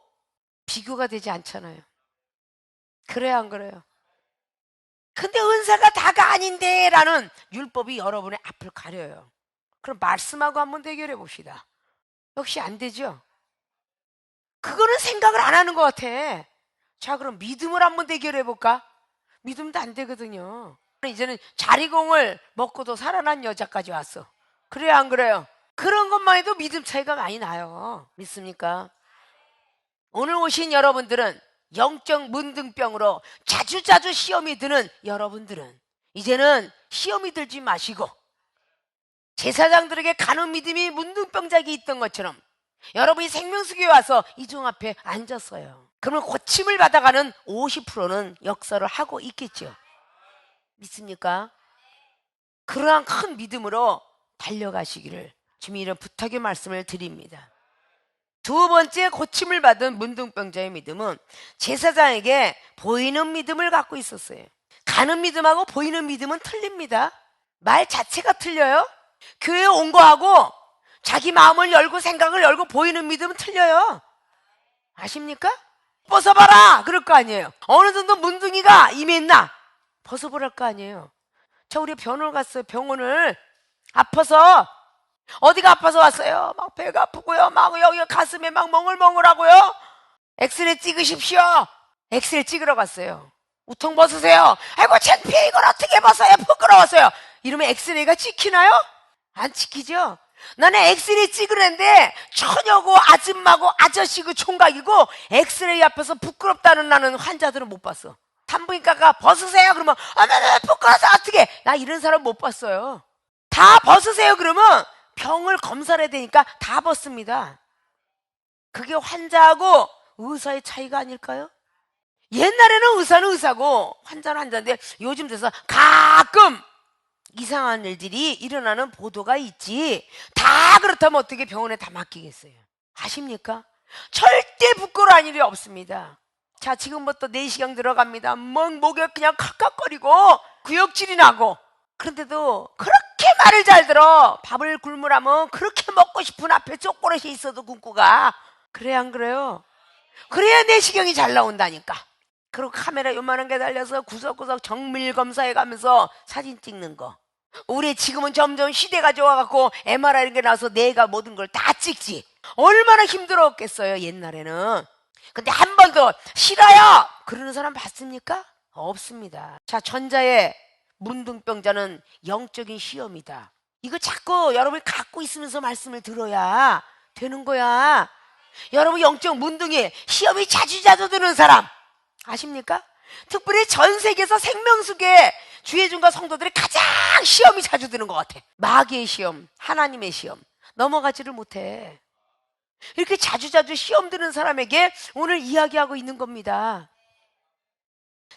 비교가 되지 않잖아요. 그래요, 안 그래요? 근데 은사가 다가 아닌데 라는 율법이 여러분의 앞을 가려요. 그럼 말씀하고 한번 대결해 봅시다. 역시 안 되죠? 그거는 생각을 안 하는 것 같아. 자, 그럼 믿음을 한번 대결해 볼까? 믿음도 안 되거든요. 이제는 자리공을 먹고도 살아난 여자까지 왔어. 그래요, 안 그래요? 그런 것만 해도 믿음 차이가 많이 나요. 믿습니까? 오늘 오신 여러분들은 영적 문둥병으로 자주자주 시험이 드는 여러분들은 이제는 시험이 들지 마시고 제사장들에게 가는 믿음이 문둥병자에게 있던 것처럼 여러분이 생명수교에 와서 이종 앞에 앉았어요. 그러면 고침을 받아가는 50%는 역사를 하고 있겠죠. 믿습니까? 그러한 큰 믿음으로 달려가시기를 주님 이런 부탁의 말씀을 드립니다. 두 번째 고침을 받은 문둥병자의 믿음은 제사장에게 보이는 믿음을 갖고 있었어요. 가는 믿음하고 보이는 믿음은 틀립니다. 말 자체가 틀려요. 교회에 온 거하고 자기 마음을 열고 생각을 열고 보이는 믿음은 틀려요. 아십니까? 벗어봐라 그럴 거 아니에요. 어느 정도 문둥이가 임했나 벗어보랄 거 아니에요. 자, 우리 병원을 갔어요. 병원을 아파서 어디가 아파서 왔어요? 막 배가 아프고요. 막 여기 가슴에 막 멍울멍울하고요. 엑스레이 찍으십시오. 엑스레이 찍으러 갔어요. 우통 벗으세요. 아이고 창피해 이걸 어떻게 벗어요? 부끄러웠어요. 이러면 엑스레이가 찍히나요? 안 찍히죠? 나는 엑스레이 찍으는데 처녀고 아줌마고 아저씨고 총각이고 엑스레이 앞에서 부끄럽다는 나는 환자들은 못 봤어. 산부인과가 벗으세요 그러면 부끄러워서 어떻게 나 이런 사람 못 봤어요. 다 벗으세요 그러면 병을 검사를 해야 되니까 다 벗습니다. 그게 환자하고 의사의 차이가 아닐까요? 옛날에는 의사는 의사고 환자는 환자인데 요즘 돼서 가끔 이상한 일들이 일어나는 보도가 있지 다 그렇다면 어떻게 병원에 다 맡기겠어요? 아십니까? 절대 부끄러운 일이 없습니다. 자, 지금부터 내시경 들어갑니다. 목에 그냥 칵칵거리고 구역질이 나고 그런데도 그렇게 말을 잘 들어. 밥을 굶으라면 그렇게 먹고 싶은 앞에 초콜릿이 있어도 굶고 가. 그래 안 그래요? 그래야 내시경이 잘 나온다니까. 그리고 카메라 요만한 게 달려서 구석구석 정밀 검사해 가면서 사진 찍는 거. 우리 지금은 점점 시대가 좋아갖고 MRI 이런 게 나와서 내가 모든 걸 다 찍지. 얼마나 힘들었겠어요 옛날에는. 근데 한 번도 싫어요 그러는 사람 봤습니까? 없습니다. 자, 전자의 문둥병자는 영적인 시험이다. 이거 자꾸 여러분이 갖고 있으면서 말씀을 들어야 되는 거야. 여러분 영적 문둥이 시험이 자주자주 드는 사람 아십니까? 특별히 전 세계에서 생명수계 주의준과 성도들이 가장 시험이 자주 드는 것 같아. 마귀의 시험, 하나님의 시험 넘어가지를 못해. 이렇게 자주자주 시험 드는 사람에게 오늘 이야기하고 있는 겁니다.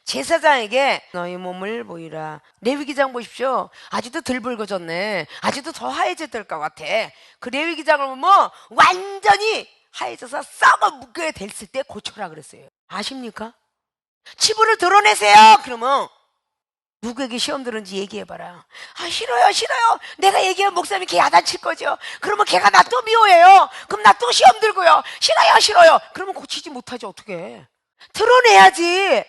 제사장에게 너희 몸을 보이라. 레위기장 보십시오. 아직도 덜 붉어졌네. 아직도 더 하얘졌을 것 같아. 그 레위기장을 보면 완전히 하얘져서 썩어 묵게 됐을 때 고쳐라 그랬어요. 아십니까? 치부를 드러내세요. 그러면 누구에게 시험 들은지 얘기해봐라. 아, 싫어요. 내가 얘기하면 목사님이 걔 야단칠 거죠. 그러면 걔가 나 또 미워해요. 그럼 나 또 시험 들고요. 싫어요. 그러면 고치지 못하지 어떻게. 드러내야지.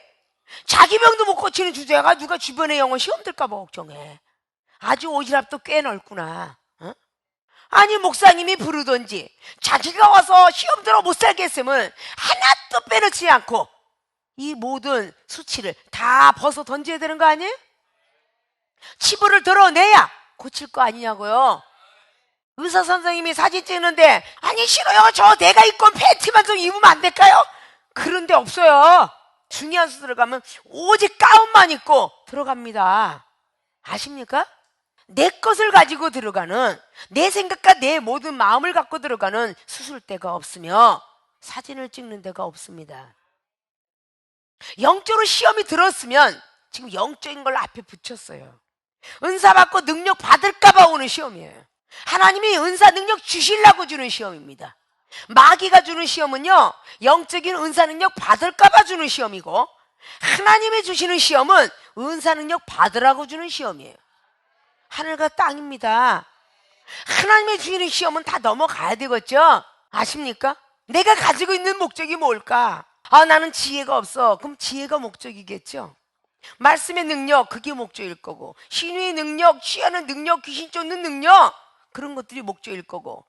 자기 병도 못 고치는 주제가 누가 주변의 영혼 시험 들까 봐 걱정해. 아주 오지랖도 꽤 넓구나. 어? 아니 목사님이 부르던지 자기가 와서 시험 들어 못 살겠으면 하나도 빼놓지 않고 이 모든 수치를 다 벗어 던져야 되는 거 아니에요? 치부를 드러내야 고칠 거 아니냐고요. 의사 선생님이 사진 찍는데 아니 싫어요 저 내가 입고 온 팬티만 좀 입으면 안 될까요? 그런 데 없어요. 중요한 수술을 가면 오직 가운만 입고 들어갑니다. 아십니까? 내 것을 가지고 들어가는 내 생각과 내 모든 마음을 갖고 들어가는 수술대가 없으며 사진을 찍는 데가 없습니다. 영적으로 시험이 들었으면 지금 영적인 걸 앞에 붙였어요. 은사 받고 능력 받을까 봐 오는 시험이에요. 하나님이 은사 능력 주시려고 주는 시험입니다. 마귀가 주는 시험은요 영적인 은사 능력 받을까 봐 주는 시험이고 하나님이 주시는 시험은 은사 능력 받으라고 주는 시험이에요. 하늘과 땅입니다. 하나님이 주시는 시험은 다 넘어가야 되겠죠? 아십니까? 내가 가지고 있는 목적이 뭘까? 나는 지혜가 없어. 그럼 지혜가 목적이겠죠? 말씀의 능력, 그게 목적일 거고, 신유의 능력, 취하는 능력, 귀신 쫓는 능력, 그런 것들이 목적일 거고,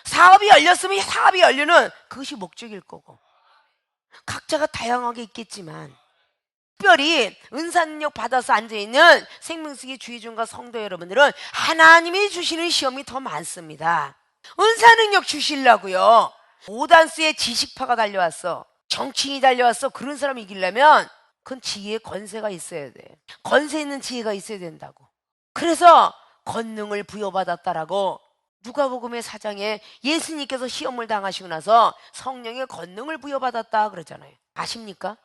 사업이 열렸으면 사업이 열리는 그것이 목적일 거고, 각자가 다양하게 있겠지만, 특별히 은사 능력 받아서 앉아있는 생명수기 주의중과 성도 여러분들은 하나님이 주시는 시험이 더 많습니다. 은사 능력 주시려고요. 오단수의 지식파가 달려왔어. 정치인이 달려왔어. 그런 사람 이기려면 그건 지혜의 권세가 있어야 돼. 권세 있는 지혜가 있어야 된다고. 그래서 권능을 부여받았다라고 누가복음의 4장에 예수님께서 시험을 당하시고 나서 성령의 권능을 부여받았다 그러잖아요. 아십니까?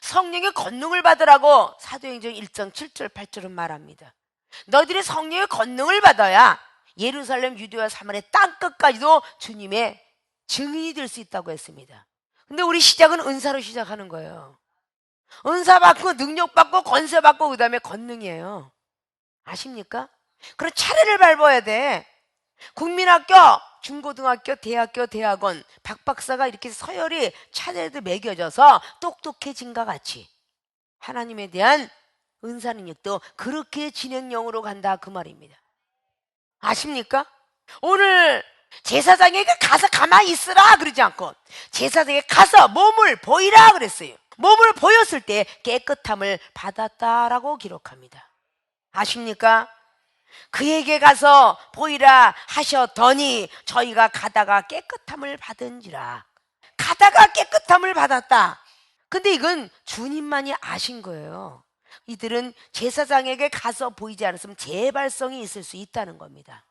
성령의 권능을 받으라고 사도행전 1장 7절 8절은 말합니다. 너희들이 성령의 권능을 받아야 예루살렘, 유대와 사마리아 땅끝까지도 주님의 증인이 될 수 있다고 했습니다. 근데 우리 시작은 은사로 시작하는 거예요. 은사 받고 능력 받고 권세 받고 그 다음에 권능이에요. 아십니까? 그런 차례를 밟아야 돼. 국민학교, 중고등학교, 대학교, 대학원 박박사가 이렇게 서열이 차례도 매겨져서 똑똑해진과 같이 하나님에 대한 은사 능력도 그렇게 진행형으로 간다 그 말입니다. 아십니까? 오늘 제사장에게 가서 가만히 있으라 그러지 않고 제사장에게 가서 몸을 보이라 그랬어요. 몸을 보였을 때 깨끗함을 받았다라고 기록합니다. 아십니까? 그에게 가서 보이라 하셨더니 저희가 가다가 깨끗함을 받은지라. 가다가 깨끗함을 받았다. 근데 이건 주님만이 아신 거예요. 이들은 제사장에게 가서 보이지 않았으면 재발성이 있을 수 있다는 겁니다.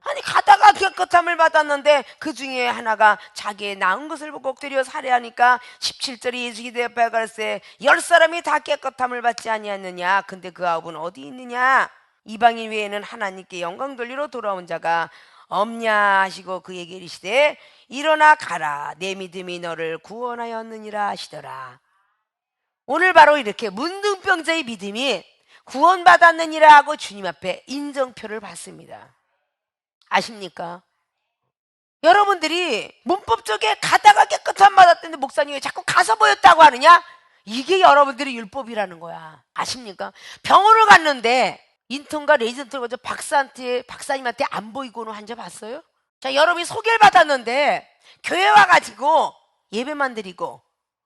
아니 가다가 깨끗함을 받았는데 그 중에 하나가 자기의 낳은 것을 보고 엎드려 살해하니까 17절에 예수 기대 옆에 가르세 10사람이 다 깨끗함을 받지 아니하느냐. 근데 그 아홉은 어디 있느냐. 이방인 외에는 하나님께 영광 돌리러 돌아온 자가 없냐 하시고 그에게 이르시되 일어나 가라 내 믿음이 너를 구원하였느니라 하시더라. 오늘 바로 이렇게 문둥병자의 믿음이 구원받았느니라 하고 주님 앞에 인정표를 받습니다. 아십니까? 여러분들이 문법적에 가다가 깨끗함 받았는데 목사님이 왜 자꾸 가서 보였다고 하느냐? 이게 여러분들의 율법이라는 거야. 아십니까? 병원을 갔는데 인턴과 레지던트가 박사님한테 안 보이고는 환자 봤어요? 자, 여러분이 소개를 받았는데 교회 와가지고 예배만 드리고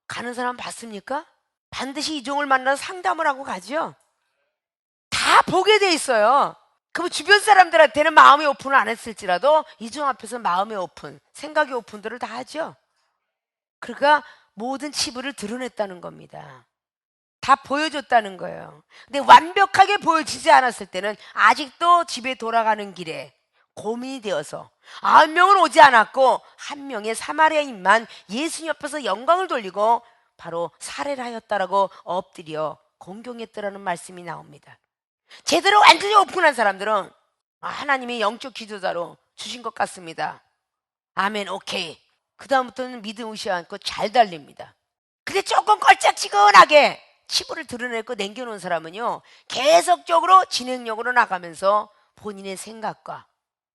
가는 사람 봤습니까? 반드시 이종을 만나서 상담을 하고 가죠. 다 보게 돼 있어요. 그럼 주변 사람들한테는 마음의 오픈을 안 했을지라도 이종 앞에서 마음의 오픈, 생각의 오픈들을 다 하죠. 그러니까 모든 치부를 드러냈다는 겁니다. 다 보여줬다는 거예요. 근데 완벽하게 보여지지 않았을 때는 아직도 집에 돌아가는 길에 고민이 되어서 9명은 오지 않았고 1명의 사마리아인만 예수님 앞에서 영광을 돌리고 바로 살해를 하였다라고 엎드려 공경했더라는 말씀이 나옵니다. 제대로 완전히 오픈한 사람들은 하나님이 영적 기도자로 주신 것 같습니다. 아멘, 오케이. 그 다음부터는 믿음 의식 않고 잘 달립니다. 근데 조금 껄쩍지근하게 치부를 드러내고 남겨놓은 사람은요 계속적으로 진행력으로 나가면서 본인의 생각과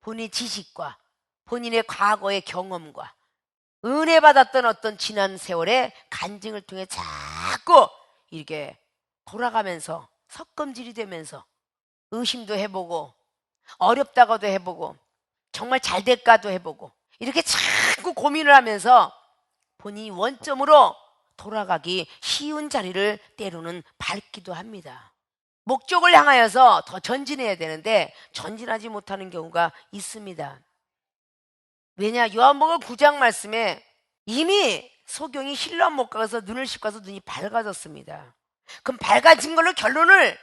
본인의 지식과 본인의 과거의 경험과 은혜 받았던 어떤 지난 세월의 간증을 통해 자꾸 이렇게 돌아가면서 석검질이 되면서 의심도 해보고 어렵다고도 해보고 정말 잘 될까도 해보고 이렇게 자꾸 고민을 하면서 본인이 원점으로 돌아가기 쉬운 자리를 때로는 밟기도 합니다. 목적을 향하여서 더 전진해야 되는데 전진하지 못하는 경우가 있습니다. 왜냐? 요한복음 9장 말씀에 이미 소경이 실로암 못 가서 눈을 씻고 와서 눈이 밝아졌습니다. 그럼 밝아진 걸로 결론을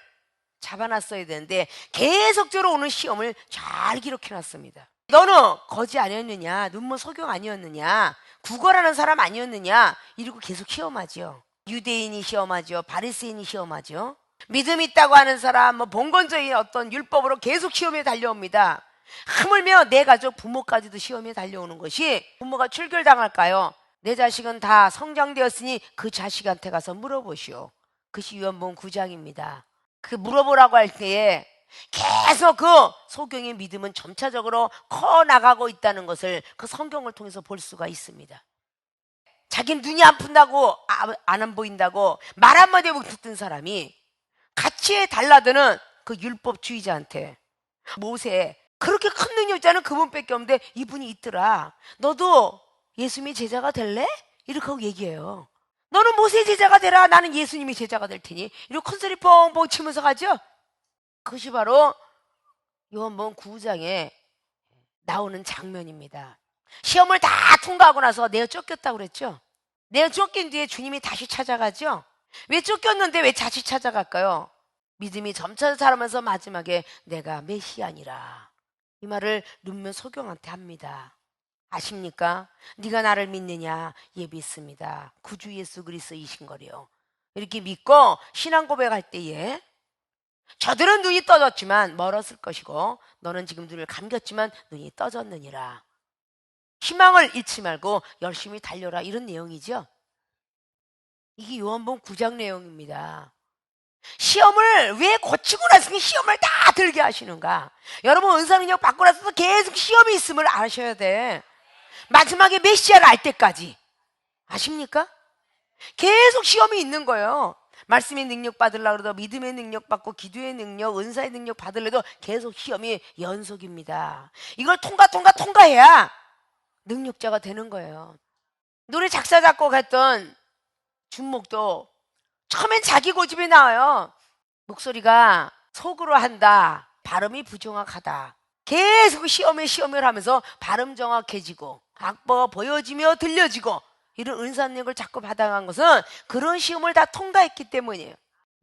잡아놨어야 되는데 계속적으로 오는 시험을 잘 기록해놨습니다. 너는 거지 아니었느냐? 눈먼 소경 아니었느냐? 국어라는 사람 아니었느냐? 이러고 계속 시험하죠. 유대인이 시험하죠. 바리새인이 시험하죠. 믿음 있다고 하는 사람, 봉건적인 어떤 율법으로 계속 시험에 달려옵니다. 하물며 내 가족 부모까지도 시험에 달려오는 것이 부모가 출결당할까요? 내 자식은 다 성장되었으니 그 자식한테 가서 물어보시오. 그것이 요한복음 9장입니다. 그 물어보라고 할 때에 계속 그 소경의 믿음은 점차적으로 커 나가고 있다는 것을 그 성경을 통해서 볼 수가 있습니다. 자기 눈이 안 푼다고 안 보인다고 말 한마디 못 듣던 사람이 같이 달라드는 그 율법주의자한테 모세 그렇게 큰 능력자는 그분밖에 없는데 이분이 있더라. 너도 예수님의 제자가 될래? 이렇게 하고 얘기해요. 너는 모세의 제자가 되라. 나는 예수님의 제자가 될 테니. 이렇게 큰 소리 뻥뻥 치면서 가죠. 그것이 바로 요한복음 9장에 나오는 장면입니다. 시험을 다 통과하고 나서 내가 쫓겼다고 그랬죠. 내가 쫓긴 뒤에 주님이 다시 찾아가죠. 왜 쫓겼는데 왜 다시 찾아갈까요? 믿음이 점차 자라면서 마지막에 내가 메시아니라 이 말을 눈면 소경한테 합니다. 아십니까? 네가 나를 믿느냐? 예, 믿습니다. 구주 예수 그리스도이신 거래요. 이렇게 믿고 신앙 고백할 때에 저들은 눈이 떠졌지만 멀었을 것이고 너는 지금 눈을 감겼지만 눈이 떠졌느니라. 희망을 잃지 말고 열심히 달려라 이런 내용이죠. 이게 요한복음 9장 내용입니다. 시험을 왜 고치고 나서 시험을 다 들게 하시는가? 여러분 은사능력 받고 나서 계속 시험이 있음을 아셔야 돼. 마지막에 메시아를 알 때까지. 아십니까? 계속 시험이 있는 거예요. 말씀의 능력 받으려고 그래도 믿음의 능력 받고 기도의 능력, 은사의 능력 받으려도 계속 시험이 연속입니다. 이걸 통과해야 능력자가 되는 거예요. 노래 작사 작곡했던 준목도 처음엔 자기 고집이 나와요. 목소리가 속으로 한다. 발음이 부정확하다. 계속 시험을 하면서 발음 정확해지고 악보가 보여지며 들려지고 이런 은사능력을 자꾸 받아간 것은 그런 시험을 다 통과했기 때문이에요.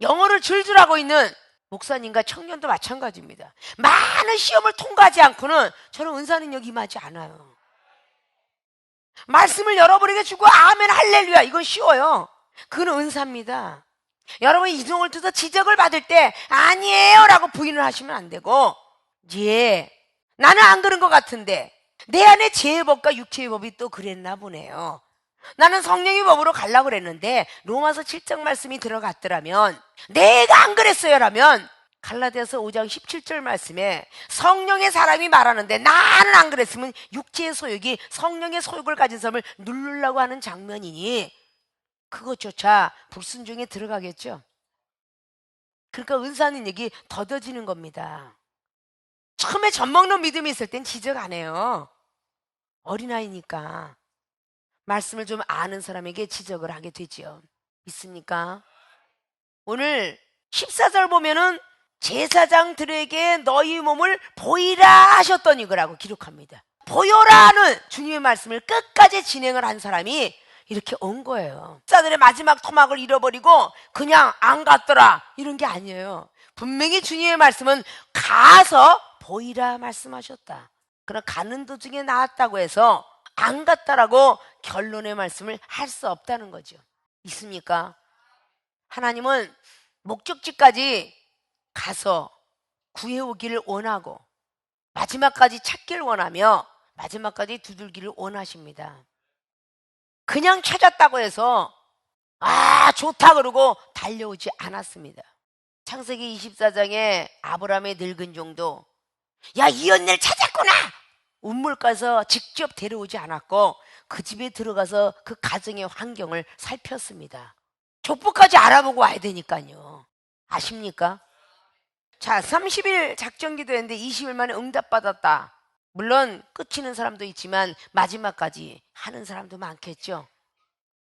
영어를 줄줄 하고 있는 목사님과 청년도 마찬가지입니다. 많은 시험을 통과하지 않고는 저는 은사능력이 임하지 않아요. 말씀을 여러분에게 주고 아멘 할렐루야 이건 쉬워요. 그건 은사입니다. 여러분 이종을 두서 지적을 받을 때 아니에요 라고 부인을 하시면 안 되고 예 나는 안 그런 것 같은데 내 안에 죄의 법과 육체의 법이 또 그랬나 보네요. 나는 성령의 법으로 가려고 그랬는데 로마서 7장 말씀이 들어갔더라면 내가 안 그랬어요 라면 갈라디아서 5장 17절 말씀에 성령의 사람이 말하는데 나는 안 그랬으면 육체의 소욕이 성령의 소욕을 가진 사람을 누르려고 하는 장면이니 그것조차 불순종에 들어가겠죠. 그러니까 은사능력이 더뎌지는 겁니다. 처음에 젖먹는 믿음이 있을 땐 지적 안 해요. 어린아이니까 말씀을 좀 아는 사람에게 지적을 하게 되죠. 있습니까? 오늘 14절 보면은 제사장들에게 너희 몸을 보이라 하셨더니 그라고 기록합니다. 보여라는 주님의 말씀을 끝까지 진행을 한 사람이 이렇게 온 거예요. 사들의 마지막 토막을 잃어버리고 그냥 안 갔더라 이런 게 아니에요. 분명히 주님의 말씀은 가서 보이라 말씀하셨다. 그러나 가는 도중에 나왔다고 해서 안 갔다라고 결론의 말씀을 할 수 없다는 거죠. 있습니까? 하나님은 목적지까지 가서 구해오기를 원하고 마지막까지 찾기를 원하며 마지막까지 두들기를 원하십니다. 그냥 찾았다고 해서 좋다 그러고 달려오지 않았습니다. 창세기 24장에 아브라함의 늙은 종도 이 언니를 찾았구나 운물가서 직접 데려오지 않았고 그 집에 들어가서 그 가정의 환경을 살폈습니다. 족보까지 알아보고 와야 되니까요. 아십니까? 자, 30일 작전기도 했는데 20일 만에 응답받았다. 물론 끝이는 사람도 있지만 마지막까지 하는 사람도 많겠죠.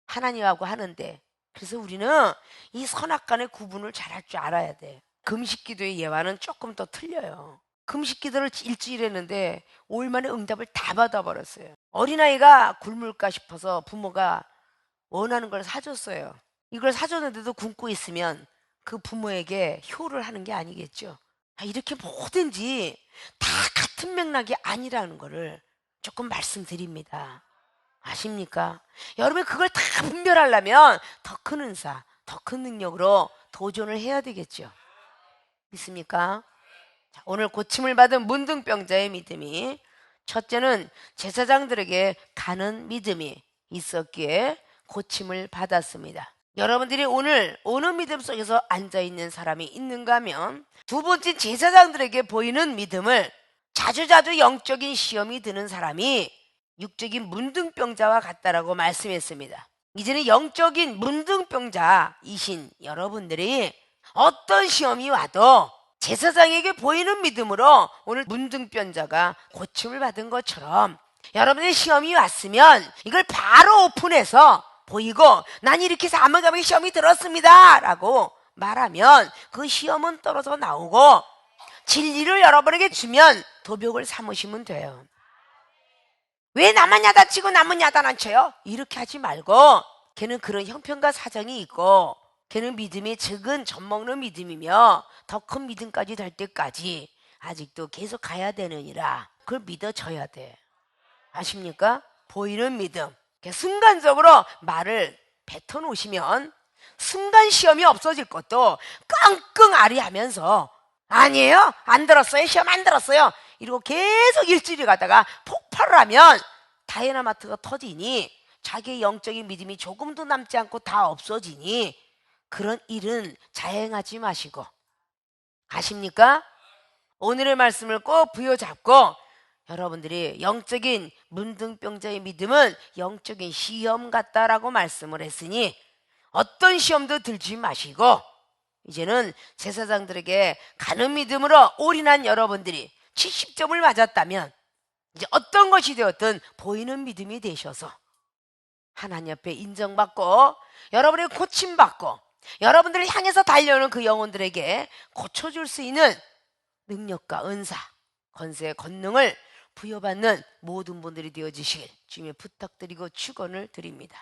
하나님하고 하는데 그래서 우리는 이 선악간의 구분을 잘할 줄 알아야 돼. 금식기도의 예화는 조금 더 틀려요. 금식기도를 일주일 했는데 5일 만에 응답을 다 받아버렸어요. 어린아이가 굶을까 싶어서 부모가 원하는 걸 사줬어요. 이걸 사줬는데도 굶고 있으면 그 부모에게 효를 하는 게 아니겠죠. 이렇게 뭐든지 다 같은 맥락이 아니라는 거를 조금 말씀드립니다. 아십니까? 여러분 그걸 다 분별하려면 더 큰 은사, 더 큰 능력으로 도전을 해야 되겠죠. 믿습니까? 자, 오늘 고침을 받은 문둥병자의 믿음이 첫째는 제사장들에게 가는 믿음이 있었기에 고침을 받았습니다. 여러분들이 오늘 어느 믿음 속에서 앉아있는 사람이 있는가 하면 두 번째 제사장들에게 보이는 믿음을 자주자주 영적인 시험이 드는 사람이 육적인 문둥병자와 같다라고 말씀했습니다. 이제는 영적인 문둥병자이신 여러분들이 어떤 시험이 와도 제사장에게 보이는 믿음으로 오늘 문둥병자가 고침을 받은 것처럼 여러분의 시험이 왔으면 이걸 바로 오픈해서 보이고 난 이렇게 사모감의 시험이 들었습니다 라고 말하면 그 시험은 떨어져 나오고 진리를 여러분에게 주면 도벽을 삼으시면 돼요. 왜 나만 야단치고 남은 야단 안 쳐요? 이렇게 하지 말고 걔는 그런 형편과 사정이 있고 걔는 믿음이 적은 젖먹는 믿음이며 더 큰 믿음까지 될 때까지 아직도 계속 가야 되느니라. 그걸 믿어줘야 돼. 아십니까? 보이는 믿음. 순간적으로 말을 뱉어놓으시면 순간 시험이 없어질 것도 끙끙 아리하면서 아니에요? 안 들었어요? 시험 안 들었어요? 이러고 계속 일주일이 가다가 폭발을 하면 다이너마이트가 터지니 자기의 영적인 믿음이 조금도 남지 않고 다 없어지니 그런 일은 자행하지 마시고 아십니까? 오늘의 말씀을 꼭 부여잡고 여러분들이 영적인 문둥병자의 믿음은 영적인 시험 같다라고 말씀을 했으니 어떤 시험도 들지 마시고 이제는 제사장들에게 가는 믿음으로 올인한 여러분들이 70점을 맞았다면 이제 어떤 것이 되었든 보이는 믿음이 되셔서 하나님 앞에 인정받고 여러분에게 고침받고 여러분들을 향해서 달려오는 그 영혼들에게 고쳐줄 수 있는 능력과 은사, 권세, 권능을 부여받는 모든 분들이 되어주시길 주님의 부탁드리고 축원을 드립니다.